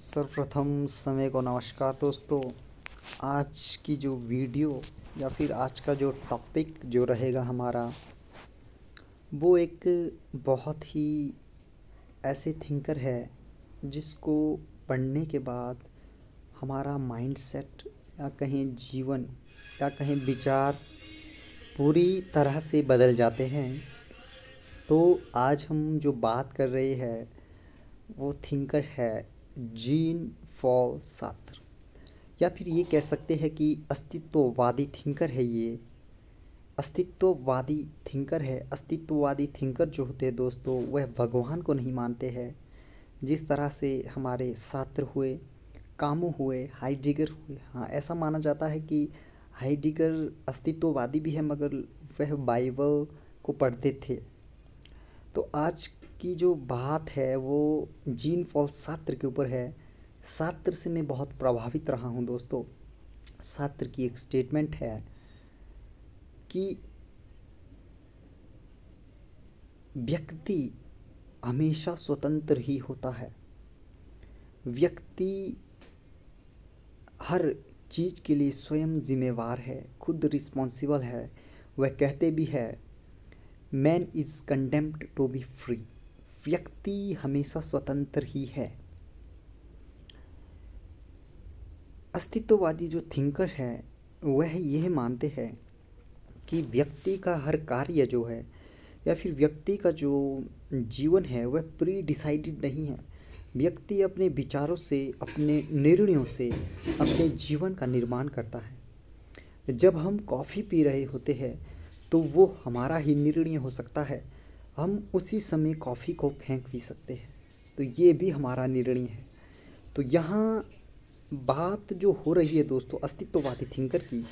सर्वप्रथम समय को नमस्कार दोस्तों। आज की जो वीडियो या फिर आज का जो टॉपिक जो रहेगा हमारा, वो एक बहुत ही ऐसे थिंकर है जिसको पढ़ने के बाद हमारा माइंडसेट या कहें जीवन या कहें विचार पूरी तरह से बदल जाते हैं। तो आज हम जो बात कर रहे हैं वो थिंकर है जीन पॉल सार्त्र, या फिर ये कह सकते हैं कि अस्तित्ववादी थिंकर है। ये अस्तित्ववादी थिंकर है। अस्तित्ववादी थिंकर जो होते हैं दोस्तों, वह भगवान को नहीं मानते हैं। जिस तरह से हमारे सार्त्र हुए, कामू हुए, हाइडेगर हुए। हाँ, ऐसा माना जाता है कि हाइडेगर अस्तित्ववादी भी है, मगर वह बाइबल को पढ़ते थे। तो आज की जो बात है वो जीन पॉल सार्त्र के ऊपर है। सार्त्र से मैं बहुत प्रभावित रहा हूँ दोस्तों। सार्त्र की एक स्टेटमेंट है कि व्यक्ति हमेशा स्वतंत्र ही होता है। व्यक्ति हर चीज़ के लिए स्वयं जिम्मेवार है, खुद रिस्पॉन्सिबल है। वह कहते भी है, man is condemned to be free. व्यक्ति हमेशा स्वतंत्र ही है। अस्तित्ववादी जो थिंकर है वह यह मानते हैं कि व्यक्ति का हर कार्य जो है या फिर व्यक्ति का जो जीवन है वह प्री डिसाइडेड नहीं है। व्यक्ति अपने विचारों से, अपने निर्णयों से अपने जीवन का निर्माण करता है। जब हम कॉफ़ी पी रहे होते हैं तो वो हमारा ही निर्णय हो सकता है। हम उसी समय कॉफ़ी को फेंक भी सकते हैं, तो ये भी हमारा निर्णय है। तो यहाँ बात जो हो रही है दोस्तों अस्तित्ववादी थिंकर की,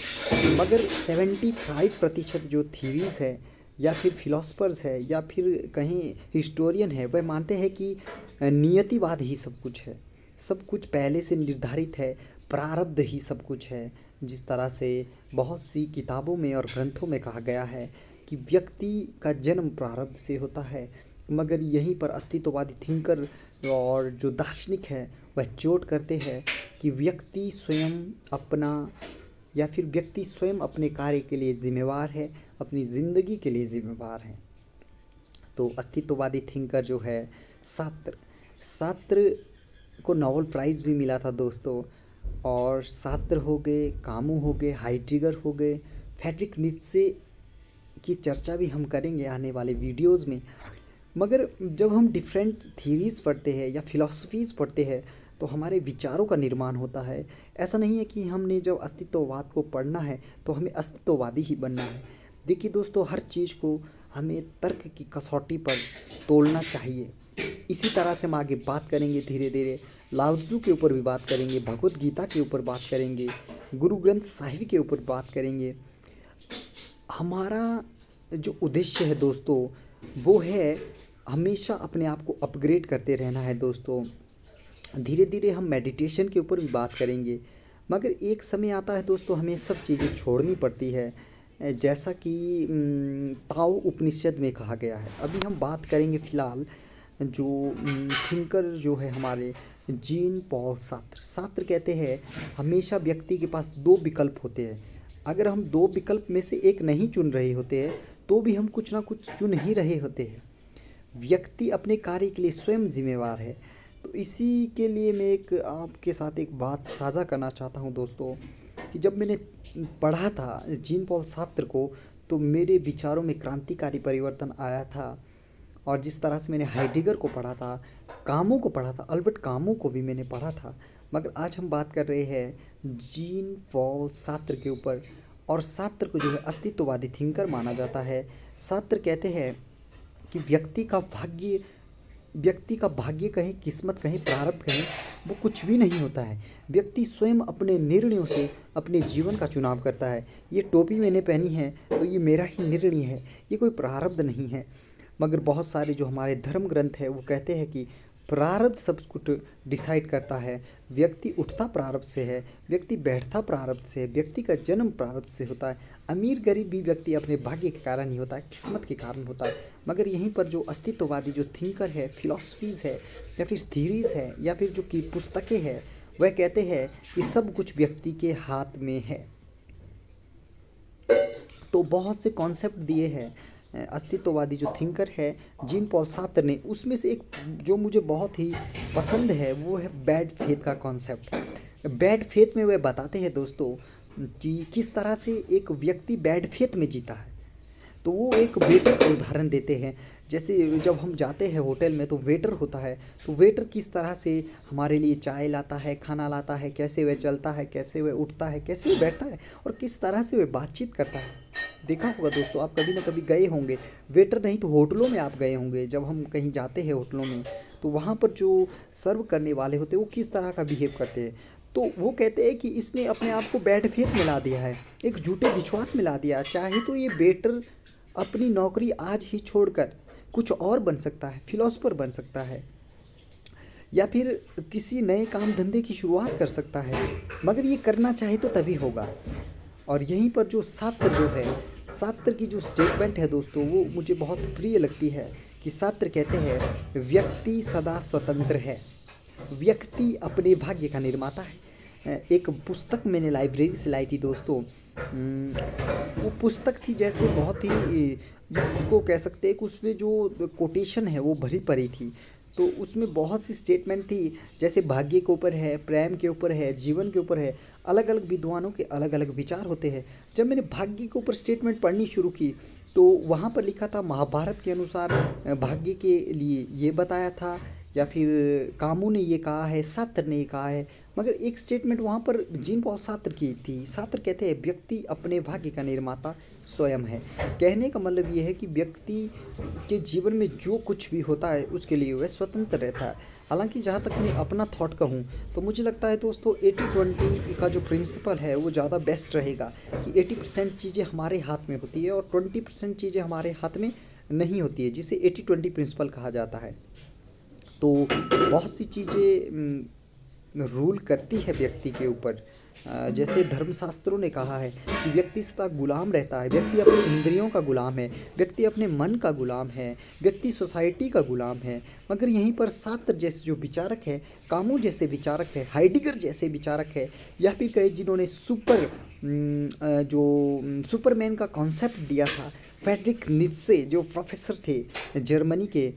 मगर 75% जो थीरीज़ है या फिर फिलोसफर्स है या फिर कहीं हिस्टोरियन है, वह मानते हैं कि नियतिवाद ही सब कुछ है। सब कुछ पहले से निर्धारित है, प्रारब्ध ही सब कुछ है। जिस तरह से बहुत सी किताबों में और ग्रंथों में कहा गया है कि व्यक्ति का जन्म प्रारब्ध से होता है, मगर यहीं पर अस्तित्ववादी थिंकर और जो दार्शनिक है वह चोट करते हैं कि व्यक्ति स्वयं अपना या फिर व्यक्ति स्वयं अपने कार्य के लिए जिम्मेवार है, अपनी ज़िंदगी के लिए जिम्मेवार है। तो अस्तित्ववादी थिंकर जो है सार्त्र को नोबेल प्राइज़ भी मिला था दोस्तों। और सार्त्र हो गए, कामू हो गए, हाइडेगर हो गए, फ्रेडरिक नीत्शे की चर्चा भी हम करेंगे आने वाले वीडियोस में। मगर जब हम डिफरेंट थीरीज़ पढ़ते हैं या फिलॉसफीज़ पढ़ते हैं तो हमारे विचारों का निर्माण होता है। ऐसा नहीं है कि हमने जब अस्तित्ववाद को पढ़ना है तो हमें अस्तित्ववादी ही बनना है। देखिए दोस्तों, हर चीज़ को हमें तर्क की कसौटी पर तोलना चाहिए। इसी तरह से हम आगे बात करेंगे धीरे धीरे। लाओ त्ज़ू के ऊपर भी बात करेंगे, भगवत गीता के ऊपर बात करेंगे, गुरु ग्रंथ साहिब के ऊपर बात करेंगे। हमारा जो उद्देश्य है दोस्तों वो है हमेशा अपने आप को अपग्रेड करते रहना है दोस्तों। धीरे धीरे हम मेडिटेशन के ऊपर भी बात करेंगे, मगर एक समय आता है दोस्तों हमें सब चीज़ें छोड़नी पड़ती है, जैसा कि ताओ उपनिषद में कहा गया है। अभी हम बात करेंगे फ़िलहाल जो थिंकर जो है हमारे जीन पॉल सार्त्र। सार्त्र कहते हैं हमेशा व्यक्ति के पास दो विकल्प होते हैं। अगर हम दो विकल्प में से एक नहीं चुन रहे होते हैं तो भी हम कुछ ना कुछ चुन ही रहे होते हैं। व्यक्ति अपने कार्य के लिए स्वयं जिम्मेवार है। तो इसी के लिए मैं एक आपके साथ एक बात साझा करना चाहता हूं दोस्तों कि जब मैंने पढ़ा था जीन पॉल सार्त्र को तो मेरे विचारों में क्रांतिकारी परिवर्तन आया था। और जिस तरह से मैंने हाइडेगर को पढ़ा था, कामू को पढ़ा था, अल्बर्ट कामू को भी मैंने पढ़ा था। मगर आज हम बात कर रहे हैं जीन पॉल सार्त्र के ऊपर। और सार्त्र को जो है अस्तित्ववादी थिंकर माना जाता है। सार्त्र कहते हैं कि व्यक्ति का भाग्य कहें, किस्मत कहें, प्रारब्ध कहें, वो कुछ भी नहीं होता है। व्यक्ति स्वयं अपने निर्णयों से अपने जीवन का चुनाव करता है। ये टोपी मैंने पहनी है तो ये मेरा ही निर्णय है, ये कोई प्रारब्ध नहीं है। मगर बहुत सारे जो हमारे धर्म ग्रंथ है वो कहते हैं कि प्रारब्ध सब कुछ डिसाइड करता है। व्यक्ति उठता प्रारब्ध से है, व्यक्ति बैठता प्रारब्ध से है, व्यक्ति का जन्म प्रारब्ध से होता है। अमीर गरीब भी व्यक्ति अपने भाग्य के कारण ही होता है, किस्मत के कारण होता है। मगर यहीं पर जो अस्तित्ववादी जो थिंकर है, फिलॉसफीज़ है या फिर थीरीज़ है या फिर जो कि पुस्तकें हैं, वह कहते हैं कि सब कुछ व्यक्ति के हाथ में है। तो बहुत से कॉन्सेप्ट दिए हैं अस्तित्ववादी जो थिंकर है जीन पॉल सार्त्र ने। उसमें से एक जो मुझे बहुत ही पसंद है वो है बैड फेथ का कॉन्सेप्ट। बैड फेथ में वह बताते हैं दोस्तों कि किस तरह से एक व्यक्ति बैड फेथ में जीता है। तो वो एक वेटर का उदाहरण देते हैं। जैसे जब हम जाते हैं होटल में तो वेटर होता है, तो वेटर किस तरह से हमारे लिए चाय लाता है, खाना लाता है, कैसे वह चलता है, कैसे वह उठता है, कैसे वह बैठता है और किस तरह से वह बातचीत करता है। देखा होगा दोस्तों, आप कभी ना कभी गए होंगे, वेटर नहीं तो होटलों में आप गए होंगे। जब हम कहीं जाते हैं होटलों में तो वहाँ पर जो सर्व करने वाले होते हैं वो किस तरह का बिहेव करते हैं। तो वो कहते हैं कि इसने अपने आप को बैड फेथ में ला दिया है, एक झूठे विश्वास में ला दिया। चाहे तो ये वेटर अपनी नौकरी आज ही छोड़कर कुछ और बन सकता है, फिलोसफर बन सकता है या फिर किसी नए काम धंधे की शुरुआत कर सकता है, मगर ये करना चाहे तो तभी होगा। और यहीं पर जो सार्त्र जो है, सार्त्र की जो स्टेटमेंट है दोस्तों वो मुझे बहुत प्रिय लगती है कि सार्त्र कहते हैं व्यक्ति सदा स्वतंत्र है, व्यक्ति अपने भाग्य का निर्माता है। एक पुस्तक मैंने लाइब्रेरी से लाई थी दोस्तों। वो पुस्तक थी जैसे बहुत ही, जिसको कह सकते हैं कि उसमें जो कोटेशन है वो भरी पड़ी थी। तो उसमें बहुत सी स्टेटमेंट थी, जैसे भाग्य के ऊपर है, प्रेम के ऊपर है, जीवन के ऊपर है। अलग अलग विद्वानों के अलग अलग विचार होते हैं। जब मैंने भाग्य के ऊपर स्टेटमेंट पढ़नी शुरू की तो वहाँ पर लिखा था महाभारत के अनुसार भाग्य के लिए ये बताया था, या फिर कामू ने ये कहा है, सार्त्र ने ये कहा है। मगर एक स्टेटमेंट वहाँ पर जीन पॉल सार्त्र की थी। सार्त्र कहते हैं व्यक्ति अपने भाग्य का निर्माता स्वयं है। कहने का मतलब ये है कि व्यक्ति के जीवन में जो कुछ भी होता है उसके लिए वह स्वतंत्र रहता है। हालांकि जहाँ तक मैं अपना थॉट कहूँ तो मुझे लगता है दोस्तों 80-20 का जो प्रिंसिपल है वो ज़्यादा बेस्ट रहेगा कि 80% चीज़ें हमारे हाथ में होती है और 20% चीज़ें हमारे हाथ में नहीं होती है, जिसे 80-20 प्रिंसिपल कहा जाता है। तो बहुत सी चीज़ें रूल करती है व्यक्ति के ऊपर। जैसे धर्मशास्त्रों ने कहा है कि व्यक्ति सदा गुलाम रहता है, व्यक्ति अपनी इंद्रियों का गुलाम है, व्यक्ति अपने मन का गुलाम है, व्यक्ति सोसाइटी का गुलाम है। मगर यहीं पर सार्त्र जैसे जो विचारक है, कामू जैसे विचारक है, हाइडिगर जैसे विचारक है, या फिर कई जिन्होंने सुपरमैन का कॉन्सेप्ट दिया था, फ्रेडरिक नीत्शे जो प्रोफेसर थे जर्मनी के,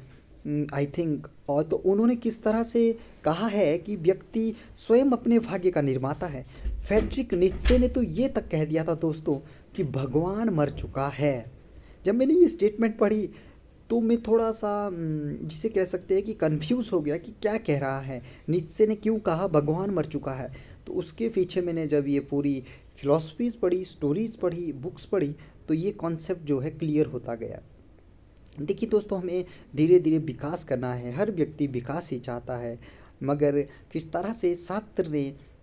आई थिंक, और तो उन्होंने किस तरह से कहा है कि व्यक्ति स्वयं अपने भाग्य का निर्माता है। फ्रेडरिक नीत्शे ने तो ये तक कह दिया था दोस्तों कि भगवान मर चुका है। जब मैंने ये स्टेटमेंट पढ़ी तो मैं थोड़ा सा जिसे कह सकते हैं कि कंफ्यूज हो गया कि क्या कह रहा है, नीत्शे ने क्यों कहा भगवान मर चुका है। तो उसके पीछे मैंने जब ये पूरी फिलॉसफीज़ पढ़ी, स्टोरीज़ पढ़ी, बुक्स पढ़ी, तो ये कॉन्सेप्ट जो है क्लियर होता गया। देखिए दोस्तों, हमें धीरे धीरे विकास करना है, हर व्यक्ति विकास ही चाहता है। मगर किस तरह से सार्त्र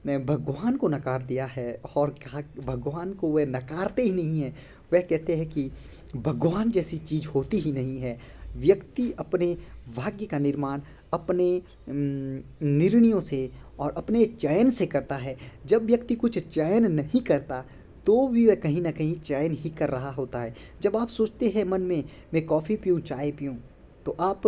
ने भगवान को नकार दिया है और कहा भगवान को वह नकारते ही नहीं है। वह कहते हैं कि भगवान जैसी चीज़ होती ही नहीं है। व्यक्ति अपने भाग्य का निर्माण अपने निर्णयों से और अपने चयन से करता है। जब व्यक्ति कुछ चयन नहीं करता तो भी वह कहीं ना कहीं चयन ही कर रहा होता है। जब आप सोचते हैं मन में मैं कॉफ़ी पीऊँ चाय पीऊँ, तो आप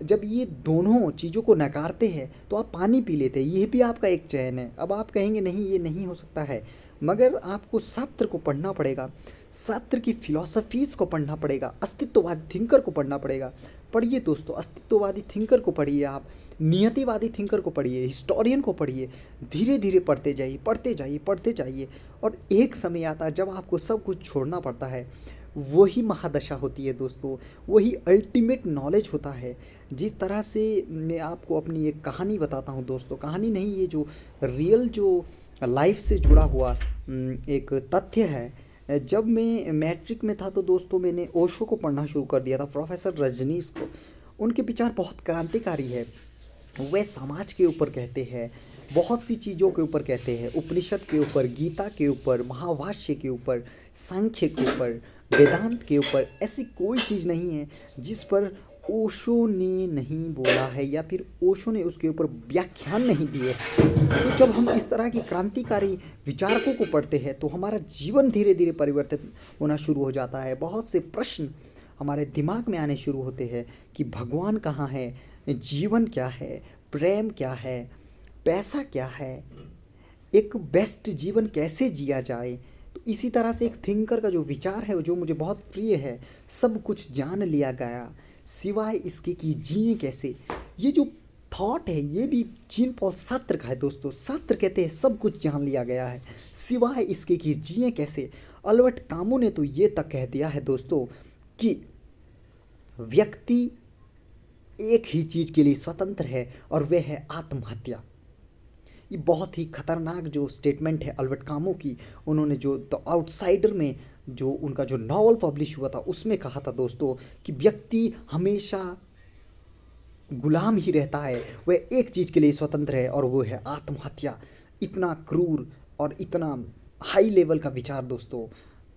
जब ये दोनों चीज़ों को नकारते हैं तो आप पानी पी लेते हैं, ये भी आपका एक चयन है। अब आप कहेंगे नहीं ये नहीं हो सकता है, मगर आपको सार्त्र को पढ़ना पड़ेगा, सार्त्र की फिलॉसफीज़ को पढ़ना पड़ेगा, अस्तित्ववादी थिंकर को पढ़ना पड़ेगा। पढ़िए दोस्तों, अस्तित्ववादी थिंकर को पढ़िए, आप नियतिवादी थिंकर को पढ़िए, हिस्टोरियन को पढ़िए। धीरे धीरे पढ़ते जाइए, पढ़ते जाइए, पढ़ते जाइए, और एक समय आता है जब आपको सब कुछ छोड़ना पड़ता है। वही महादशा होती है दोस्तों, वही अल्टीमेट नॉलेज होता है। जिस तरह से मैं आपको अपनी एक कहानी बताता हूँ दोस्तों, कहानी नहीं, ये जो रियल जो लाइफ से जुड़ा हुआ एक तथ्य है। जब मैं मैट्रिक में था तो दोस्तों मैंने ओशो को पढ़ना शुरू कर दिया था, प्रोफेसर रजनीश को। उनके विचार बहुत क्रांतिकारी है। वह समाज के ऊपर कहते हैं, बहुत सी चीज़ों के ऊपर कहते हैं, उपनिषद के ऊपर, गीता के ऊपर, महाभाष्य के ऊपर, सांख्य के ऊपर, वेदांत के ऊपर। ऐसी कोई चीज़ नहीं है जिस पर ओशो ने नहीं बोला है या फिर ओशो ने उसके ऊपर व्याख्यान नहीं दिए। तो जब हम इस तरह की क्रांतिकारी विचारकों को पढ़ते हैं तो हमारा जीवन धीरे धीरे परिवर्तित होना शुरू हो जाता है। बहुत से प्रश्न हमारे दिमाग में आने शुरू होते हैं कि भगवान कहाँ है, जीवन क्या है, प्रेम क्या है, पैसा क्या है, एक बेस्ट जीवन कैसे जिया जाए। तो इसी तरह से एक थिंकर का जो विचार है जो मुझे बहुत प्रिय है, सब कुछ जान लिया गया सिवाय इसके कि जिए कैसे। ये जो थॉट है ये भी जीन पॉल सार्त्र का है दोस्तों। सार्त्र कहते हैं सब कुछ जान लिया गया है सिवाय इसके कि जिए कैसे। अल्बर्ट कामू ने तो ये तक कह दिया है दोस्तों कि व्यक्ति एक ही चीज़ के लिए स्वतंत्र है और वह है आत्महत्या। ये बहुत ही खतरनाक जो स्टेटमेंट है अल्बर्ट कामू की। उन्होंने जो द आउटसाइडर में जो उनका जो नॉवल पब्लिश हुआ था उसमें कहा था दोस्तों कि व्यक्ति हमेशा गुलाम ही रहता है, वह एक चीज़ के लिए स्वतंत्र है और वो है आत्महत्या। इतना क्रूर और इतना हाई लेवल का विचार दोस्तों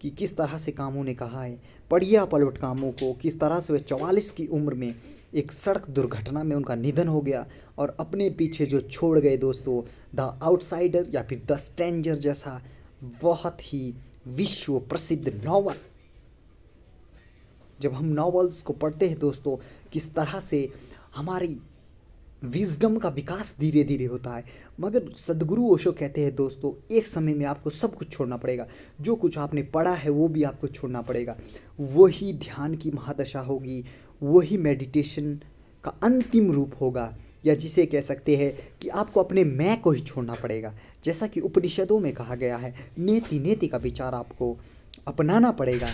कि किस तरह से कामू ने कहा है। पढ़िए आप अल्बर्ट कामू को, किस तरह से वह 44 की उम्र में एक सड़क दुर्घटना में उनका निधन हो गया और अपने पीछे जो छोड़ गए दोस्तों द आउटसाइडर या फिर द स्ट्रेंजर जैसा बहुत ही विश्व प्रसिद्ध नॉवल। जब हम नॉवेल्स को पढ़ते हैं दोस्तों किस तरह से हमारी विजडम का विकास धीरे धीरे होता है। मगर सदगुरु ओशो कहते हैं दोस्तों एक समय में आपको सब कुछ छोड़ना पड़ेगा। जो कुछ आपने पढ़ा है वो भी आपको छोड़ना पड़ेगा। वही ध्यान की महादशा होगी, वही मेडिटेशन का अंतिम रूप होगा, या जिसे कह सकते हैं कि आपको अपने मैं को ही छोड़ना पड़ेगा। जैसा कि उपनिषदों में कहा गया है नेति नेति का विचार आपको अपनाना पड़ेगा।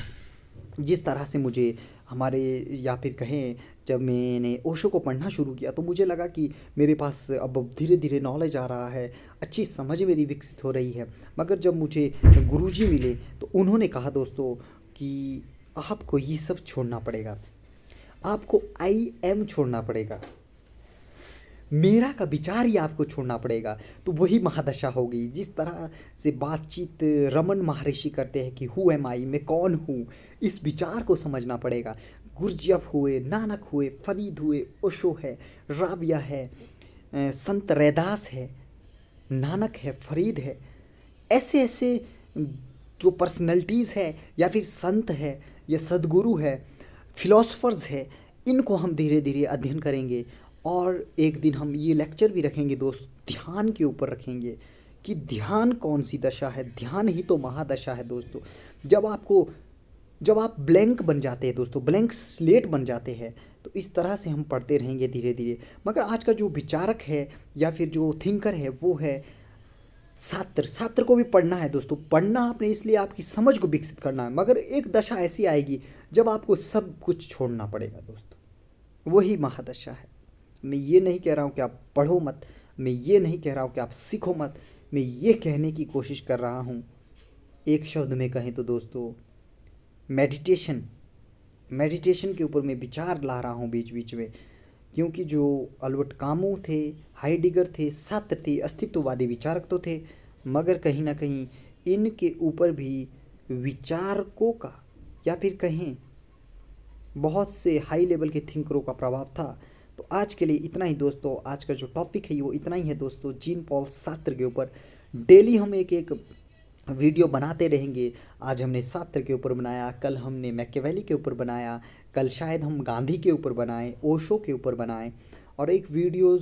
जिस तरह से मुझे हमारे या फिर कहें जब मैंने ओशो को पढ़ना शुरू किया तो मुझे लगा कि मेरे पास अब धीरे धीरे नॉलेज आ रहा है, अच्छी समझ मेरी विकसित हो रही है। मगर जब मुझे गुरुजी मिले तो उन्होंने कहा दोस्तों कि आपको ये सब छोड़ना पड़ेगा, आपको आई एम छोड़ना पड़ेगा, मेरा का विचार ही आपको छोड़ना पड़ेगा। तो वही महादशा होगी। जिस तरह से बातचीत रमन महर्षि करते हैं कि हु एम आई, मैं कौन हूँ, इस विचार को समझना पड़ेगा। गुरजियफ हुए, नानक हुए, फरीद हुए, ओशो है, राबिया है, संत रैदास है, नानक है, फरीद है, ऐसे ऐसे जो पर्सनैलिटीज़ है या फिर संत है या सदगुरु है, फिलोसफर्स है, इनको हम धीरे धीरे अध्ययन करेंगे। और एक दिन हम ये लेक्चर भी रखेंगे दोस्त ध्यान के ऊपर रखेंगे कि ध्यान कौन सी दशा है। ध्यान ही तो महादशा है दोस्तों। जब आप ब्लैंक बन जाते हैं दोस्तों, ब्लैंक स्लेट बन जाते हैं, तो इस तरह से हम पढ़ते रहेंगे धीरे धीरे। मगर आज का जो विचारक है या फिर जो थिंकर है वो है सार्त्र। सार्त्र को भी पढ़ना है दोस्तों। पढ़ना आपने इसलिए आपकी समझ को विकसित करना है। मगर एक दशा ऐसी आएगी जब आपको सब कुछ छोड़ना पड़ेगा दोस्तों, वही महादशा है। मैं ये नहीं कह रहा हूँ कि आप पढ़ो मत, मैं ये नहीं कह रहा हूँ कि आप सीखो मत, मैं ये कहने की कोशिश कर रहा हूँ एक शब्द में कहें तो दोस्तों मेडिटेशन के ऊपर मैं विचार ला रहा हूँ बीच बीच में। क्योंकि जो अल्बर्ट कामू थे, हाइडिगर थे, सार्त्र थे, अस्तित्ववादी विचारक तो थे, मगर कहीं ना कहीं इनके ऊपर भी विचारकों का या फिर कहें बहुत से हाई लेवल के थिंकरों का प्रभाव था। तो आज के लिए इतना ही दोस्तों। आज का जो टॉपिक है वो इतना ही है दोस्तों जीन पॉल सार्त्र के ऊपर। डेली हम एक एक वीडियो बनाते रहेंगे। आज हमने सार्त्र के ऊपर बनाया, कल हमने मैकियावेली के ऊपर बनाया, कल शायद हम गांधी के ऊपर बनाएं, ओशो के ऊपर बनाएं, और एक वीडियो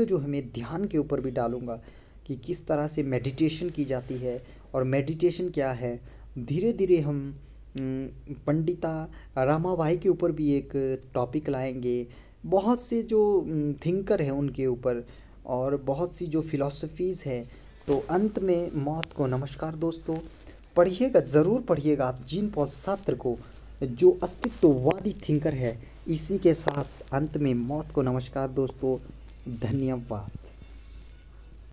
जो हमें ध्यान के ऊपर भी डालूंगा कि किस तरह से मेडिटेशन की जाती है और मेडिटेशन क्या है। धीरे धीरे हम पंडिता रामाबाई के ऊपर भी एक टॉपिक लाएंगे, बहुत से जो थिंकर हैं उनके ऊपर, और बहुत सी जो फिलॉसफीज़ है। तो अंत में मौत को नमस्कार दोस्तों। पढ़िएगा, ज़रूर पढ़िएगा आप जीन पॉल सार्त्र को, जो अस्तित्ववादी थिंकर है। इसी के साथ अंत में मौत को नमस्कार दोस्तों। धन्यवाद।